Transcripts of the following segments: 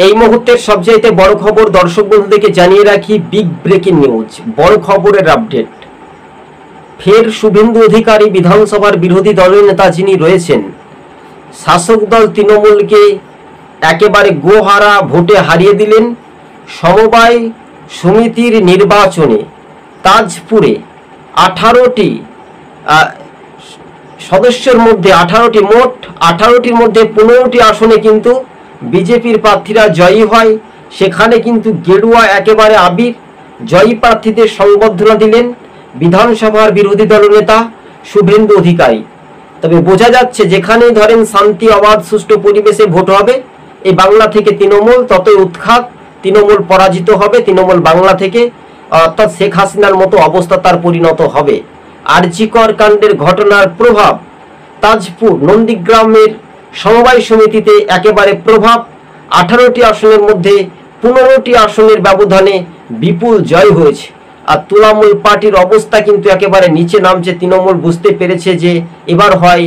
এই মুহূর্তের সবচাইতে বড় খবর দর্শক বন্ধুদেরকে জানিয়ে রাখি, বিগ ব্রেকিং নিউজ, বড় খবরের আপডেট। ফের শুভেন্দু অধিকারী বিধানসভার বিরোধী দলের নেতা যিনি রয়েছেন, শাসক দল তৃণমূলকে একেবারে গোহারা ভোটে হারিয়ে দিলেন। সমবায় সমিতির নির্বাচনে তাজপুরে 18টি সদস্যের মধ্যে মোট 18টির মধ্যে 15টি আসনে কিন্তু বিজেপির প্রার্থীরা জয়ী হয়। সেখানে কিন্তু গেরুয়া একেবারে আবির জয়ী প্রার্থীদের সংবর্ধনা দিলেন বিধানসভার বিরোধী দলনেতা শুভেন্দু অধিকারী। তবে বোঝা যাচ্ছে যেখানেই ধরেন শান্তি অবাধ সুষ্ঠু পরিবেশে ভোট হবে, এই বাংলা থেকে তৃণমূল ততই উৎখাত, তৃণমূল পরাজিত হবে, তৃণমূল বাংলা থেকে, অর্থাৎ শেখ হাসিনার মতো অবস্থা তার পরিণত হবে। আরজিকর কাণ্ডের ঘটনার প্রভাব তাজপুর নন্দীগ্রামের সমবায় সমিতিতে একেবারে প্রভাব। 18টি আসনের মধ্যে 15টি আসনের ব্যবধানে বিপুল জয় হয়েছে। আর তৃণমূল পার্টির অবস্থা কিন্তু একেবারে নিচে নামছে। তৃণমূল বুঝতে পেরেছে যে এবার হয়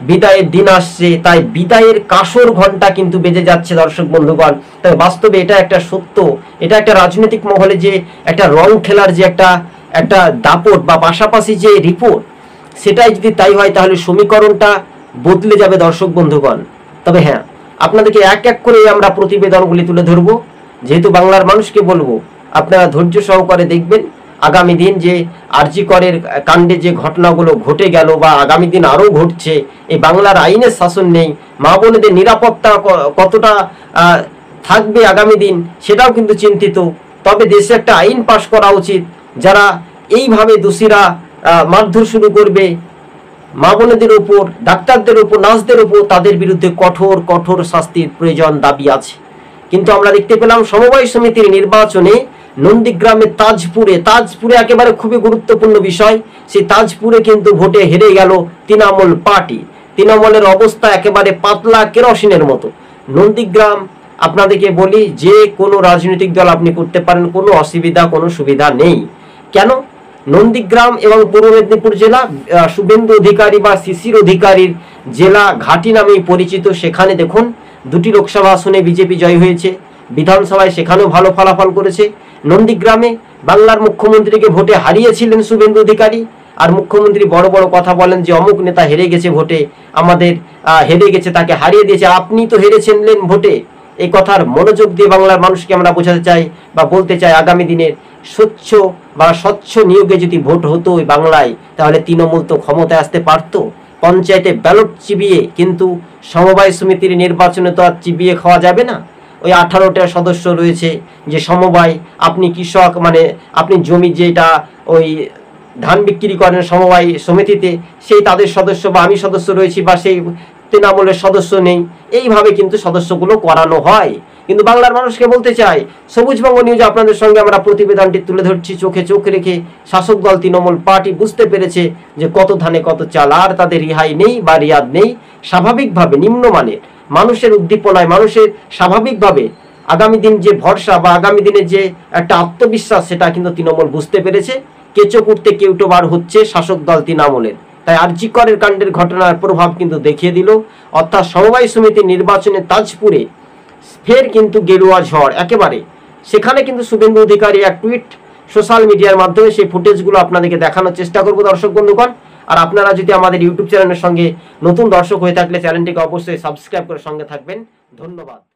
বিদায়ের দিন আসছে, তাই বিদায়ের কাসর ঘন্টা কিন্তু বেজে যাচ্ছে দর্শক বন্ধুগণ। তবে বাস্তবে এটা একটা সত্য, এটা একটা রাজনৈতিক মহলে যে একটা রং খেলার যে একটা দাপট বা পাশাপাশি যে রিপোর্ট, সেটাই যদি তাই হয় তাহলে সমীকরণটা বদলে যাবে দর্শক বন্ধুগণ। তবে হ্যাঁ, আপনাদেরকে এক এক করে আমরা প্রতিবেদনগুলি তুলে ধরবো, যেহেতু বাংলার মানুষকে বলবো আপনারা ধৈর্য সহকারে দেখবেন। আগামী দিন যে আরজিকরের কাণ্ডে যে ঘটনাগুলো ঘটে গেল বা আগামী দিন আরও ঘটছে, এই বাংলার আইনের শাসন নেই, মা বোনেদের নিরাপত্তা কতটা থাকবে আগামী দিন সেটাও কিন্তু চিন্তিত। তবে দেশে একটা আইন পাশ করা উচিত, যারা এইভাবে দোষীরা মারধর শুরু করবে মা বোনেদের উপর, ডাক্তারদের উপর, নার্সদের উপর, তাদের বিরুদ্ধে কঠোর কঠোর শাস্তির প্রয়োজন দাবি আছে। কিন্তু আমরা দেখতে পেলাম সমবায় সমিতির নির্বাচনে নন্দীগ্রামে তাজপুরে একেবারে খুবই গুরুত্বপূর্ণ বিষয়, সেই তাজপুরে কিন্তু ভোটে হেরে গেল তৃণমূল পার্টি। তৃণমূলের অবস্থা একেবারে পাতলা কেরোসিনের মতো। নন্দীগ্রাম আপনাদেরকে বলি, যে কোনো রাজনৈতিক দল আপনি করতে পারেন, কোনো অসুবিধা কোনো সুবিধা নেই। কেন? নন্দীগ্রাম এবং পূর্ব মেদিনীপুর জেলা শুভেন্দু অধিকারী বা শিশির অধিকারীর জেলা ঘাটি নামেই পরিচিত। সেখানে দেখুন 2টি লোকসভা আসনে বিজেপি জয় হয়েছে, বিধানসভায় সেখানেও ভালো ফলাফল করেছে। নন্দীগ্রামে বাংলার মুখ্যমন্ত্রীকে ভোটে হারিয়েছিলেন শুভেন্দু অধিকারী, আর মুখ্যমন্ত্রী বড় বড় কথা বলেন যে অমুক নেতা হেরে গেছে ভোটে, আমাদের হেরে গেছে, তাকে হারিয়ে দিয়েছে, আপনি তো হেরেছিলেন ভোটে। এই কথার মনোযোগ দিয়ে বাংলার মানুষকে আমরা বোঝাতে চাই বা বলতে চাই, আগামী দিনের স্বচ্ছ নিয়োগে যদি ভোট হতো ওই বাংলায়, তাহলে তৃণমূল তো ক্ষমতায় আসতে পারত। পঞ্চায়েতে ব্যালট চিবিয়ে, কিন্তু সমবায় সমিতির নির্বাচনে তো আর চিবিয়ে খাওয়া যাবে না। ওই 18টা সদস্য রয়েছে যে সমবায়, আপনি কৃষক, মানে আপনি জমি যেটা ওই ধান বিক্রি করেন সমবায় সমিতিতে, সেই তাদের সদস্য বা আমি সদস্য রয়েছি বা সেই তৃণমূলের সদস্য নেই, এইভাবে কিন্তু সদস্যগুলো করানো হয়। কিন্তু বাংলার মানুষকে বলতে চাই, সবুজবঙ্গ নিউজে আপনাদের সঙ্গে আমরা প্রতিবেদনটি তুলে ধরছি, চোখে চোখ রেখে। শাসক দল তৃণমূল পার্টি বুঝতে পেরেছে যে কত ধানে কত চাল, আর তাদের রিহাই নেই বা রিয়াদ নেই। স্বাভাবিকভাবে নিম্নমানের মানুষের উদ্দীপনায়, মানুষের স্বাভাবিকভাবে আগামী দিন যে ভরসা বা আগামী দিনের যে একটা আত্মবিশ্বাস, সেটা কিন্তু তৃণমূল বুঝতে পেরেছে। কেঁচো করতে কেউটো বার হচ্ছে শাসক দল তৃণমূলের। তাই আরজিকরের কাণ্ডের ঘটনার প্রভাব কিন্তু দেখিয়ে দিল। অর্থাৎ সমবায় সমিতির নির্বাচনে তাজপুরে ফের কিন্তু গেরুয়া ঝড় একেবারে। সেখানে কিন্তু শুভেন্দু অধিকারী এক টুইট সোশ্যাল মিডিয়ার মাধ্যমে সেই ফুটেজগুলো আপনাদেরকে দেখানোর চেষ্টা করব দর্শক বন্ধুগণ। আর আপনারা যদি আমাদের ইউটিউব চ্যানেলের সঙ্গে নতুন দর্শক হয়ে থাকলে চ্যানেলটিকে অবশ্যই সাবস্ক্রাইব করে সঙ্গে থাকবেন। ধন্যবাদ।